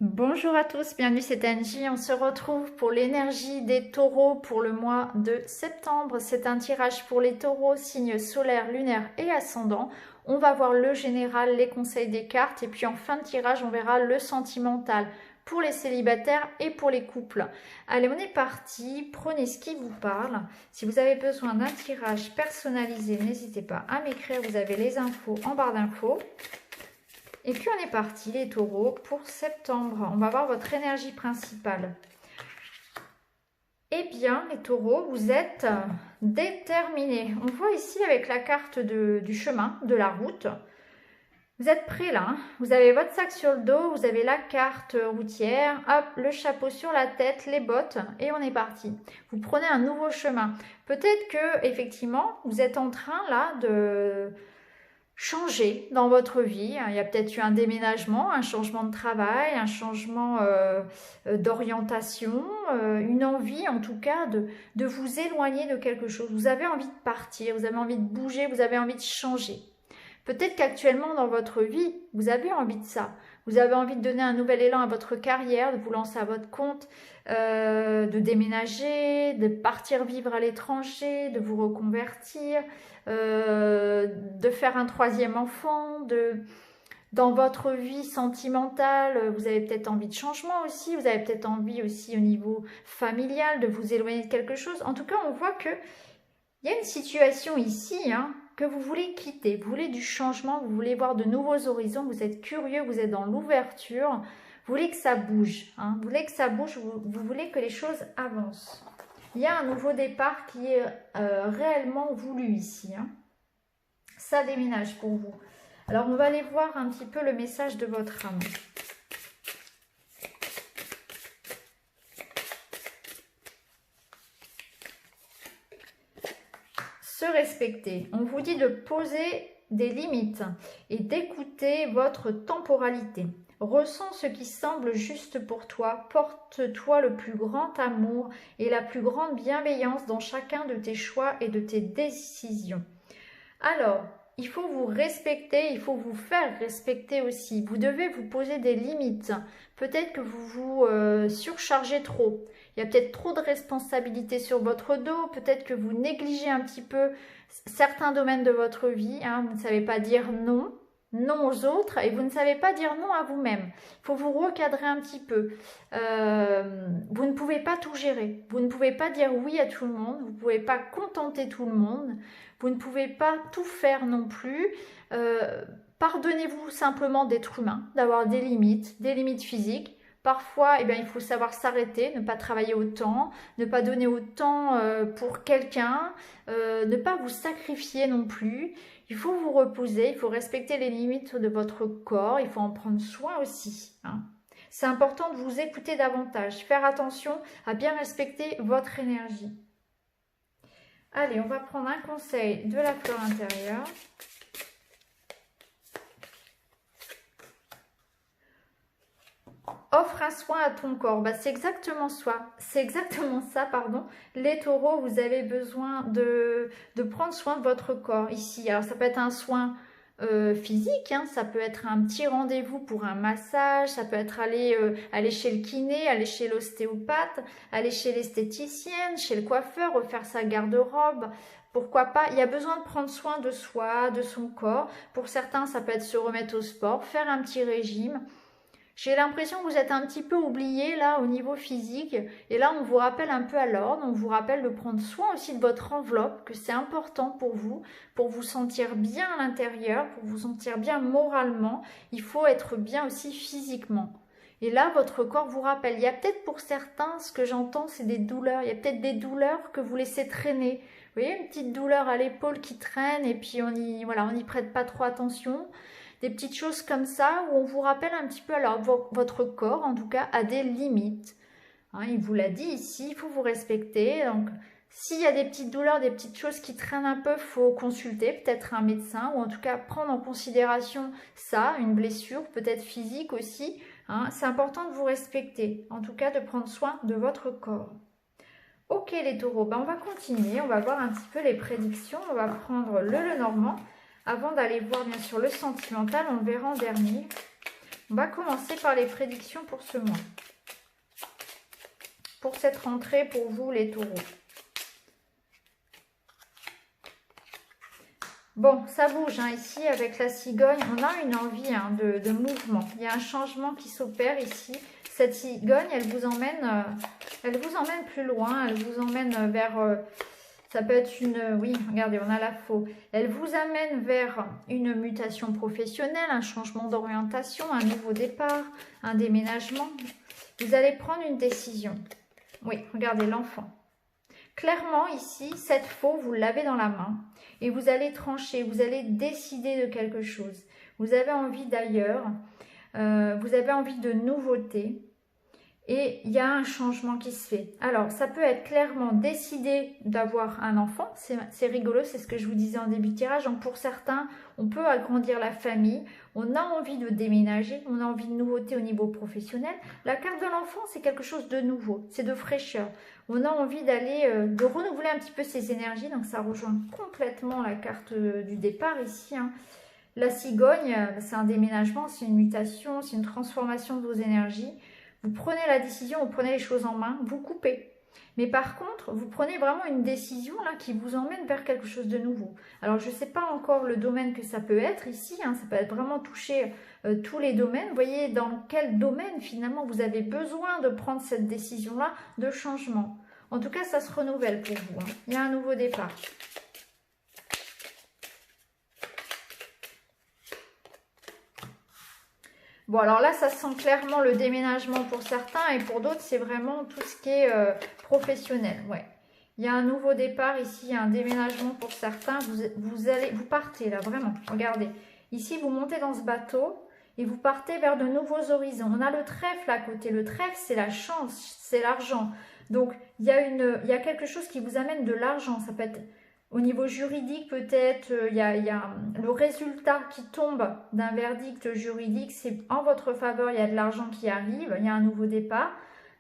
Bonjour à tous, bienvenue, c'est Angie. On se retrouve pour l'énergie des taureaux pour le mois de septembre. C'est un tirage pour les taureaux, signes solaires, lunaires et ascendants. On va voir le général, les conseils des cartes et puis en fin de tirage, on verra le sentimental pour les célibataires et pour les couples. Allez, on est parti. Prenez ce qui vous parle. Si vous avez besoin d'un tirage personnalisé, n'hésitez pas à m'écrire. Vous avez les infos en barre d'infos. Et puis on est parti les taureaux pour septembre. On va voir votre énergie principale. Eh bien les taureaux, vous êtes déterminés. On voit ici avec la carte du chemin, de la route. Vous êtes prêts là, hein? Vous avez votre sac sur le dos, vous avez la carte routière, hop, le chapeau sur la tête, les bottes et on est parti. Vous prenez un nouveau chemin. Peut-être que effectivement, vous êtes en train là de changer dans votre vie. Il y a peut-être eu un déménagement, un changement de travail, un changement d'orientation, une envie en tout cas de vous éloigner de quelque chose. Vous avez envie de partir, vous avez envie de bouger, vous avez envie de changer. Peut-être qu'actuellement dans votre vie, vous avez envie de ça. Vous avez envie de donner un nouvel élan à votre carrière, de vous lancer à votre compte, de déménager, de partir vivre à l'étranger, de vous reconvertir, de faire un troisième enfant, dans votre vie sentimentale, vous avez peut-être envie de changement aussi, vous avez peut-être envie aussi au niveau familial de vous éloigner de quelque chose. En tout cas, on voit que il y a une situation ici, hein, que vous voulez quitter, vous voulez du changement, vous voulez voir de nouveaux horizons, vous êtes curieux, vous êtes dans l'ouverture, vous voulez que ça bouge, hein, vous voulez que ça bouge, vous voulez que les choses avancent. Il y a un nouveau départ qui est réellement voulu ici, hein. Ça déménage pour vous. Alors on va aller voir un petit peu le message de votre âme. Se respecter. On vous dit de poser des limites et d'écouter votre temporalité. Ressens ce qui semble juste pour toi. Porte-toi le plus grand amour et la plus grande bienveillance dans chacun de tes choix et de tes décisions. Alors, il faut vous respecter, il faut vous faire respecter aussi. Vous devez vous poser des limites. Peut-être que vous vous surchargez trop. Il y a peut-être trop de responsabilités sur votre dos. Peut-être que vous négligez un petit peu certains domaines de votre vie. Hein. Vous ne savez pas dire non, non aux autres et vous ne savez pas dire non à vous-même. Il faut vous recadrer un petit peu. Vous ne pouvez pas tout gérer. Vous ne pouvez pas dire oui à tout le monde. Vous ne pouvez pas contenter tout le monde. Vous ne pouvez pas tout faire non plus. Pardonnez-vous simplement d'être humain, d'avoir des limites physiques. Parfois, eh bien, il faut savoir s'arrêter, ne pas travailler autant, ne pas donner autant pour quelqu'un, ne pas vous sacrifier non plus. Il faut vous reposer, il faut respecter les limites de votre corps, il faut en prendre soin aussi, hein. C'est important de vous écouter davantage, faire attention à bien respecter votre énergie. Allez, on va prendre un conseil de la fleur intérieure. Offre un soin à ton corps. Bah, c'est exactement ça, pardon. Les taureaux, vous avez besoin de prendre soin de votre corps ici. Alors, ça peut être un soin physique, hein, ça peut être un petit rendez-vous pour un massage, ça peut être aller chez le kiné, aller chez l'ostéopathe, aller chez l'esthéticienne, chez le coiffeur, refaire sa garde-robe. Pourquoi pas? Il y a besoin de prendre soin de soi, de son corps. Pour certains, ça peut être se remettre au sport, faire un petit régime. J'ai l'impression que vous êtes un petit peu oublié là au niveau physique et là on vous rappelle un peu à l'ordre, on vous rappelle de prendre soin aussi de votre enveloppe, que c'est important pour vous sentir bien à l'intérieur, pour vous sentir bien moralement, il faut être bien aussi physiquement. Et là votre corps vous rappelle, il y a peut-être pour certains, ce que j'entends c'est des douleurs, il y a peut-être des douleurs que vous laissez traîner. Vous voyez une petite douleur à l'épaule qui traîne et puis on n'y prête pas trop attention. Des petites choses comme ça où on vous rappelle un petit peu, alors votre corps en tout cas a des limites. Hein, il vous l'a dit ici, il faut vous respecter. Donc s'il y a des petites douleurs, des petites choses qui traînent un peu, il faut consulter peut-être un médecin ou en tout cas prendre en considération ça, une blessure peut-être physique aussi. Hein, c'est important de vous respecter, en tout cas de prendre soin de votre corps. Ok les taureaux, ben on va continuer, on va voir un petit peu les prédictions, on va prendre le Lenormand. Avant d'aller voir bien sûr le sentimental, on le verra en dernier. On va commencer par les prédictions pour ce mois. Pour cette rentrée, pour vous les taureaux. Bon, ça bouge hein, ici avec la cigogne. On a une envie hein, de mouvement. Il y a un changement qui s'opère ici. Cette cigogne, elle vous emmène plus loin. Elle vous emmène vers... ça peut être une... Oui, regardez, on a la faux. Elle vous amène vers une mutation professionnelle, un changement d'orientation, un nouveau départ, un déménagement. Vous allez prendre une décision. Oui, regardez l'enfant. Clairement, ici, cette faux, vous l'avez dans la main et vous allez trancher, vous allez décider de quelque chose. Vous avez envie d'ailleurs, vous avez envie de nouveautés et il y a un changement qui se fait. Alors, ça peut être clairement décider d'avoir un enfant, c'est rigolo, c'est ce que je vous disais en début de tirage. Donc, pour certains, on peut agrandir la famille, on a envie de déménager, on a envie de nouveautés au niveau professionnel. La carte de l'enfant, c'est quelque chose de nouveau, c'est de fraîcheur. On a envie d'aller, de renouveler un petit peu ses énergies. Donc, ça rejoint complètement la carte du départ ici. Hein. La cigogne, c'est un déménagement, c'est une mutation, c'est une transformation de vos énergies. Vous prenez la décision, vous prenez les choses en main, vous coupez. Mais par contre, vous prenez vraiment une décision là qui vous emmène vers quelque chose de nouveau. Alors, je ne sais pas encore le domaine que ça peut être ici. Hein, ça peut être vraiment toucher tous les domaines. Vous voyez dans quel domaine finalement vous avez besoin de prendre cette décision-là de changement. En tout cas, ça se renouvelle pour vous. Hein. Il y a un nouveau départ. Bon, alors là, ça sent clairement le déménagement pour certains et pour d'autres, c'est vraiment tout ce qui est professionnel. Ouais. Il y a un nouveau départ ici, il y a un déménagement pour certains. Vous partez là, vraiment. Regardez. Ici, vous montez dans ce bateau et vous partez vers de nouveaux horizons. On a le trèfle à côté. Le trèfle, c'est la chance, c'est l'argent. Donc, il y a quelque chose qui vous amène de l'argent. Ça peut être... Au niveau juridique, peut-être, il y a le résultat qui tombe d'un verdict juridique, c'est en votre faveur, il y a de l'argent qui arrive, il y a un nouveau départ,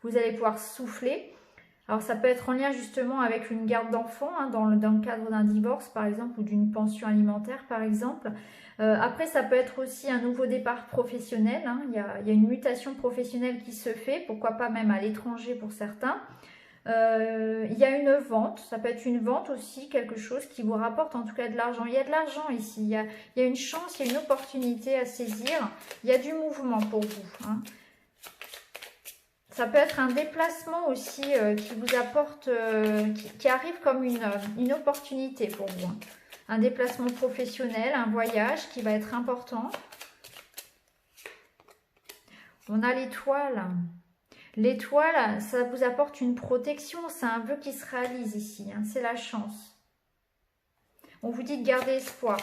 vous allez pouvoir souffler. Alors, ça peut être en lien justement avec une garde d'enfants, hein, dans le cadre d'un divorce, par exemple, ou d'une pension alimentaire, par exemple. Après, ça peut être aussi un nouveau départ professionnel, hein, il y a une mutation professionnelle qui se fait, pourquoi pas même à l'étranger pour certains. Il y a une vente, ça peut être une vente aussi, quelque chose qui vous rapporte en tout cas de l'argent. Il y a de l'argent ici, il y a une chance, il y a une opportunité à saisir, il y a du mouvement pour vous. Hein. Ça peut être un déplacement aussi qui vous apporte, qui arrive comme une opportunité pour vous. Hein. Un déplacement professionnel, un voyage qui va être important. On a l'étoile. L'étoile, ça vous apporte une protection, c'est un vœu qui se réalise ici, hein, c'est la chance. On vous dit de garder espoir.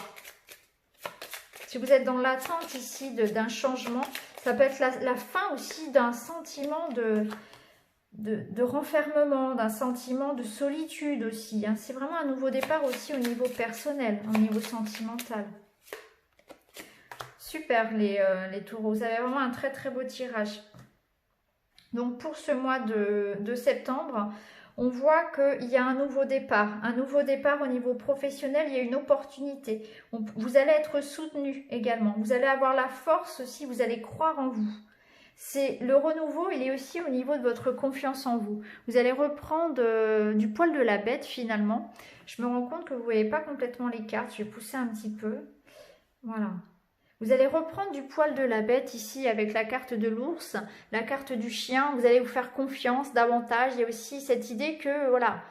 Si vous êtes dans l'attente ici d'un changement, ça peut être la fin aussi d'un sentiment de renfermement, d'un sentiment de solitude aussi. Hein. C'est vraiment un nouveau départ aussi au niveau personnel, au niveau sentimental. Super les taureaux, vous avez vraiment un très très beau tirage. Donc pour ce mois de septembre, on voit qu'il y a un nouveau départ au niveau professionnel, il y a une opportunité. Vous allez être soutenu également, vous allez avoir la force aussi, vous allez croire en vous. C'est le renouveau, il est aussi au niveau de votre confiance en vous. Vous allez reprendre du poil de la bête finalement. Je me rends compte que vous ne voyez pas complètement les cartes, je vais pousser un petit peu. Voilà. Vous allez reprendre du poil de la bête ici avec la carte de l'ours, la carte du chien. Vous allez vous faire confiance davantage. Il y a aussi cette idée que, voilà,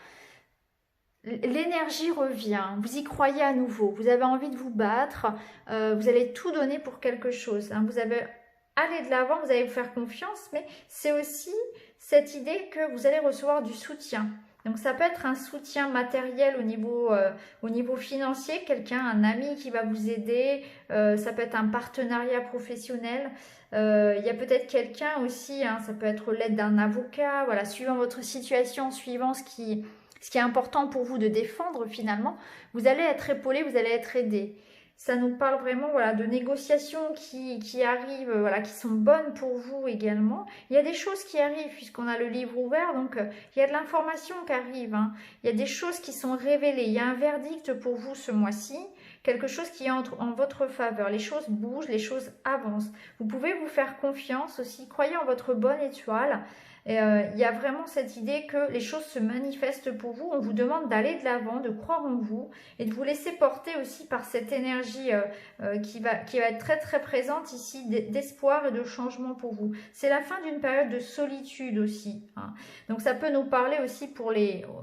l'énergie revient. Vous y croyez à nouveau. Vous avez envie de vous battre. Vous allez tout donner pour quelque chose. Hein. Vous avez aller de l'avant, vous allez vous faire confiance. Mais c'est aussi cette idée que vous allez recevoir du soutien. Donc ça peut être un soutien matériel au niveau financier, quelqu'un, un ami qui va vous aider, ça peut être un partenariat professionnel, il y a peut-être quelqu'un aussi, hein, ça peut être l'aide d'un avocat, voilà, suivant votre situation, suivant ce qui est important pour vous de défendre finalement, vous allez être épaulé, vous allez être aidé. Ça nous parle vraiment voilà, de négociations qui arrivent, voilà, qui sont bonnes pour vous également. Il y a des choses qui arrivent puisqu'on a le livre ouvert, donc il y a de l'information qui arrive. Hein. Il y a des choses qui sont révélées. Il y a un verdict pour vous ce mois-ci. quelque chose qui est en votre faveur. Les choses bougent, les choses avancent. Vous pouvez vous faire confiance aussi, croyez en votre bonne étoile. Il y a vraiment cette idée que les choses se manifestent pour vous. On vous demande d'aller de l'avant, de croire en vous et de vous laisser porter aussi par cette énergie qui va être très très présente ici, d'espoir et de changement pour vous. C'est la fin d'une période de solitude aussi, hein. Donc ça peut nous parler aussi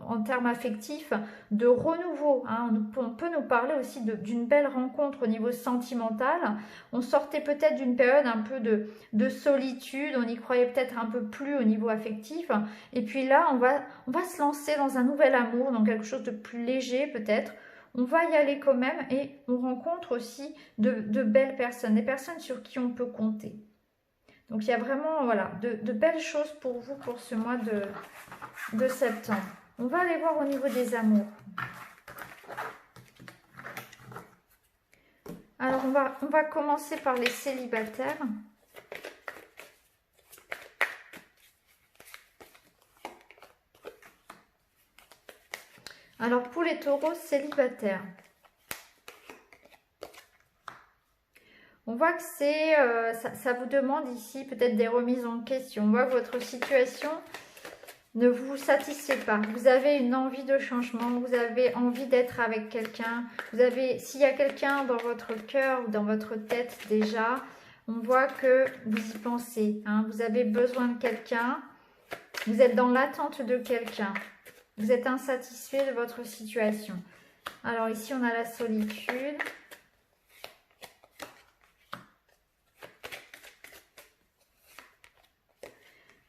en termes affectifs de renouveau, hein. On peut nous parler aussi d'une belle rencontre au niveau sentimental. On sortait peut-être d'une période un peu de solitude, on y croyait peut-être un peu plus au niveau affectif, et puis là on va se lancer dans un nouvel amour, dans quelque chose de plus léger peut-être. On va y aller quand même et on rencontre aussi de belles personnes, des personnes sur qui on peut compter. Donc il y a vraiment voilà, de belles choses pour vous pour ce mois de septembre. On va aller voir au niveau des amours. Alors on va commencer par les célibataires. Alors pour les taureaux célibataires, on voit que ça vous demande ici peut-être des remises en question. On voit que votre situation ne vous satisfait pas. Vous avez une envie de changement, vous avez envie d'être avec quelqu'un. S'il y a quelqu'un dans votre cœur ou dans votre tête déjà, on voit que vous y pensez, hein. Vous avez besoin de quelqu'un, vous êtes dans l'attente de quelqu'un. Vous êtes insatisfait de votre situation. Alors ici, on a la solitude.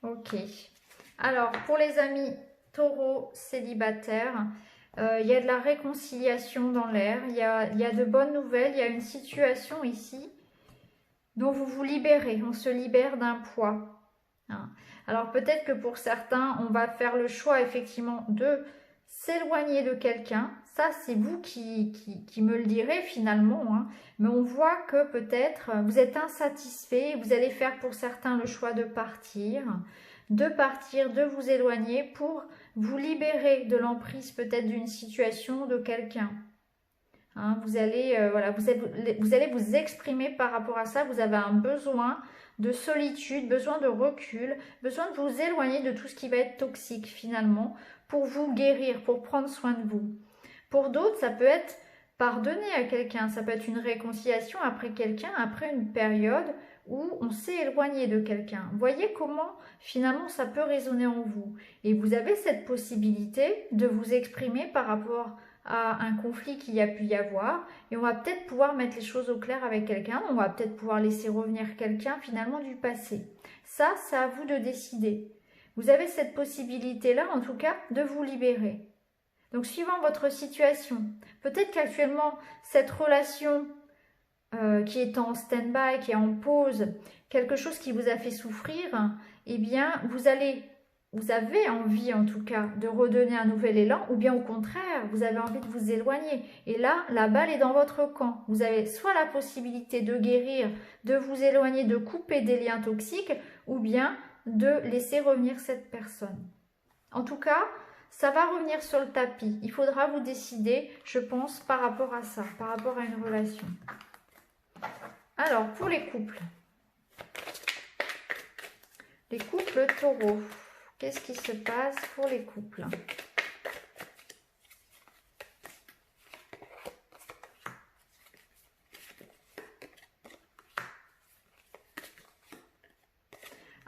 Ok. Alors, pour les amis taureaux célibataires, il y a de la réconciliation dans l'air. Il y a de bonnes nouvelles. Il y a une situation ici dont vous vous libérez. On se libère d'un poids, hein. Alors peut-être que pour certains, on va faire le choix effectivement de s'éloigner de quelqu'un. Ça, c'est vous qui me le direz finalement, hein. Mais on voit que peut-être vous êtes insatisfait. Vous allez faire pour certains le choix de partir, de vous éloigner pour vous libérer de l'emprise peut-être d'une situation, de quelqu'un. Hein, vous allez vous exprimer par rapport à ça. Vous avez un besoin de solitude, besoin de recul, besoin de vous éloigner de tout ce qui va être toxique finalement, pour vous guérir, pour prendre soin de vous. Pour d'autres, ça peut être pardonner à quelqu'un, ça peut être une réconciliation après quelqu'un, après une période où on s'est éloigné de quelqu'un. Voyez comment finalement ça peut résonner en vous. Et vous avez cette possibilité de vous exprimer par rapport à un conflit qu'il y a pu y avoir, et on va peut-être pouvoir mettre les choses au clair avec quelqu'un, on va peut-être pouvoir laisser revenir quelqu'un finalement du passé. Ça, c'est à vous de décider. Vous avez cette possibilité-là, en tout cas, de vous libérer. Donc, suivant votre situation, peut-être qu'actuellement, cette relation qui est en stand-by, qui est en pause, quelque chose qui vous a fait souffrir, eh bien, vous avez envie en tout cas de redonner un nouvel élan, ou bien au contraire, vous avez envie de vous éloigner. Et là, la balle est dans votre camp. Vous avez soit la possibilité de guérir, de vous éloigner, de couper des liens toxiques, ou bien de laisser revenir cette personne. En tout cas, ça va revenir sur le tapis. Il faudra vous décider, je pense, par rapport à ça, par rapport à une relation. Alors, pour les couples. Les couples taureaux. Qu'est-ce qui se passe pour les couples?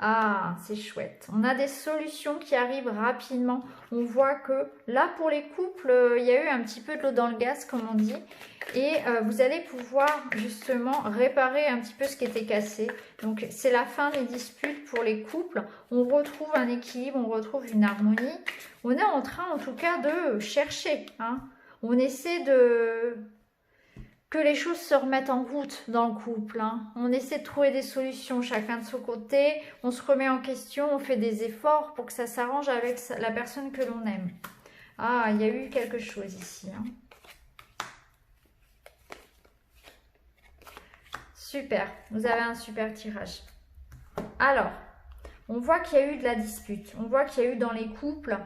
Ah, c'est chouette. On a des solutions qui arrivent rapidement. On voit que là, pour les couples, il y a eu un petit peu de l'eau dans le gaz, comme on dit. Et vous allez pouvoir justement réparer un petit peu ce qui était cassé. Donc, c'est la fin des disputes pour les couples. On retrouve un équilibre, on retrouve une harmonie. On est en train, en tout cas, de chercher, hein. On essaie que les choses se remettent en route dans le couple, hein. On essaie de trouver des solutions chacun de son côté, on se remet en question, on fait des efforts pour que ça s'arrange avec la personne que l'on aime. Ah, il y a eu quelque chose ici, hein. Super, vous avez un super tirage. Alors, on voit qu'il y a eu de la dispute, on voit qu'il y a eu dans les couples,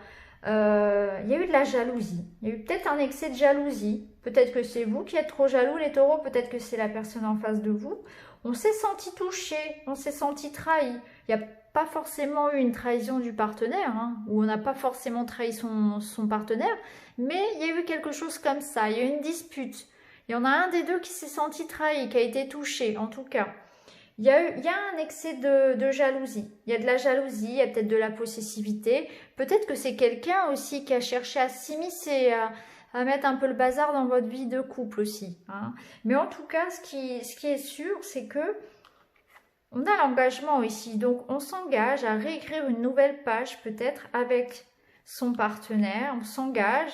il y a eu de la jalousie. Il y a eu peut-être un excès de jalousie Peut-être que c'est vous qui êtes trop jaloux les taureaux, peut-être que c'est la personne en face de vous. On s'est senti touché, on s'est senti trahi. Il n'y a pas forcément eu une trahison du partenaire, hein, ou on n'a pas forcément trahi son partenaire, mais il y a eu quelque chose comme ça, il y a eu une dispute. Il y en a un des deux qui s'est senti trahi, qui a été touché, en tout cas. Il y a un excès de jalousie. Il y a de la jalousie, il y a peut-être de la possessivité. Peut-être que c'est quelqu'un aussi qui a cherché à s'immiscer, à mettre un peu le bazar dans votre vie de couple aussi. Hein. Mais en tout cas, ce qui est sûr, c'est que on a l'engagement ici. Donc, on s'engage à réécrire une nouvelle page peut-être avec son partenaire. On s'engage,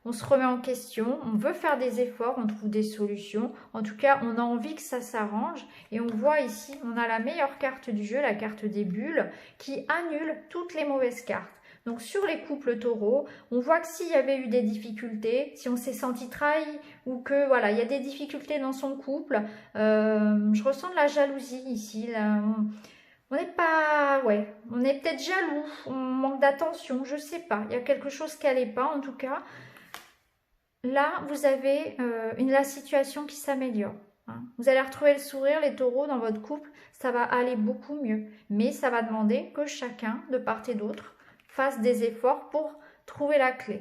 on se remet en question, on veut faire des efforts, on trouve des solutions. En tout cas, on a envie que ça s'arrange. Et on voit ici, on a la meilleure carte du jeu, la carte des bulles, qui annule toutes les mauvaises cartes. Donc sur les couples taureaux, on voit que s'il y avait eu des difficultés, si on s'est senti trahi ou que voilà, il y a des difficultés dans son couple, je ressens de la jalousie ici. Là. On n'est pas, ouais, on est peut-être jaloux, on manque d'attention, je sais pas. Il y a quelque chose qui n'allait pas en tout cas. Là, vous avez la situation qui s'améliore. Hein. Vous allez retrouver le sourire, les taureaux, dans votre couple. Ça va aller beaucoup mieux. Mais ça va demander que chacun, de part et d'autre, fasse des efforts pour trouver la clé.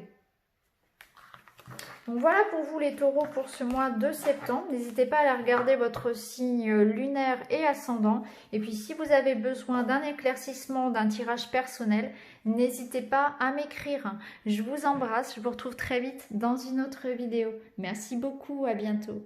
Donc voilà pour vous les taureaux pour ce mois de septembre. N'hésitez pas à aller regarder votre signe lunaire et ascendant. Et puis si vous avez besoin d'un éclaircissement, d'un tirage personnel, n'hésitez pas à m'écrire. Je vous embrasse, je vous retrouve très vite dans une autre vidéo. Merci beaucoup, à bientôt.